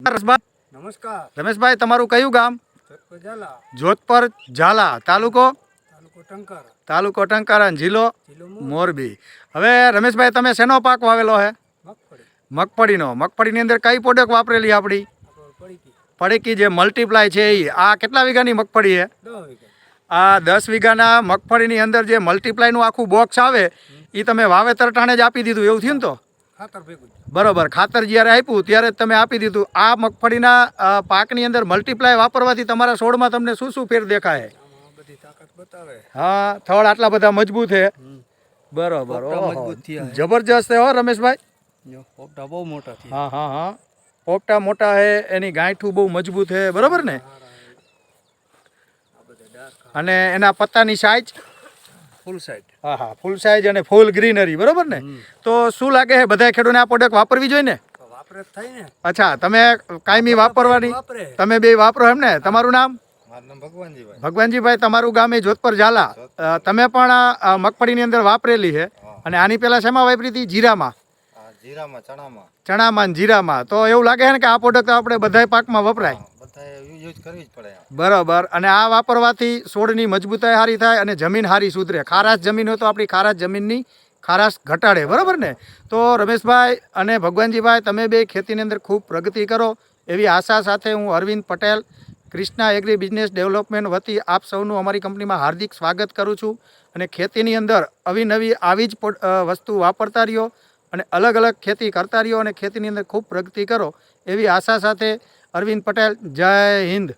નમસ્કાર રમેશભાઈ, તમારું કયું ગામ? જોધપર ઝાલા, તાલુકો ટંકારા, જિલ્લો મોરબી. હવે રમેશભાઈ, તમે શેનો પાક વાવેલો છે? મગફળીનો. મગફળીની અંદર કઈ પ્રોડક્ટ વાપરેલી આપણી? પડીકી જે મલ્ટીપ્લાય છે એ. આ કેટલા વીઘાની મગફળી છે? આ 10 વીઘાના મગફળીની અંદર જે મલ્ટીપ્લાયનું આખું બોક્સ આવે એ તમે વાવેતર ટાણે જ આપી દીધું, એવું થયું ને? તો બરોબર, ખાતર જ્યારે આપ્યું ત્યારે જ તમે આપી દીધું. આ મગફળીના પાકની અંદર મલ્ટીપ્લાય વાપરવાથી તમારા છોડમાં તમને શું શું ફેર દેખાય? હા, થડ આટલા બધા મજબૂત છે. બરોબર, જબરજસ્ત છે હો રમેશભાઈ. પોપટા બહુ મોટા છે. હા હા હા, પોપટા મોટા છે, એની ગાંઠું બહુ મજબૂત છે, બરોબર ને? અને એના પત્તાની સાઈઝ ફૂલ સાઈડ. હા હા, ફૂલ સાઈઝ અને ફૂલ ગ્રીનરી, બરોબર ને? તો શું લાગે છે, બધા ખેડૂતોને આ પ્રોડક્ટ વાપરવી જોઈએ ને? અચ્છા, તમે કાયમી વાપરવાની, તમે બે વાપરો એમ ને? તમારું નામ? ભગવાનજીભાઈ. તમારું ગામ એ જોધપર ઝાલા. તમે પણ મગફળીની અંદર વાપરેલી છે અને આની પહેલા શેમાં વાપરી હતી? જીરામાં, ચણામાં, જીરામાં. તો એવું લાગે છે ને કે આ પ્રોડક્ટ આપણે બધા પાકમાં વપરાય? બરાબર. અને આ વાપરવાથી છોડની મજબૂતાઈ સારી થાય અને જમીન સારી સુધરે. ખારાશ જમીન હોય તો આપણી ખારાશ જમીનની ખારાશ ઘટાડે, બરાબર ને? તો રમેશભાઈ અને ભગવાનજીભાઈ, તમે બે ખેતીની અંદર ખૂબ પ્રગતિ કરો એવી આશા સાથે હું Arvind Patel, Krishna agri business development વતી આપ સૌનું અમારી કંપનીમાં હાર્દિક સ્વાગત કરું છું. અને ખેતીની અંદર અવિનવી આવી જ વસ્તુ વાપરતા રહ્યો અને અલગ અલગ ખેતી કરતા રહ્યો અને ખેતીની અંદર ખૂબ પ્રગતિ કરો એવી આશા સાથે અરવિંદ પટેલ, જય હિન્દ.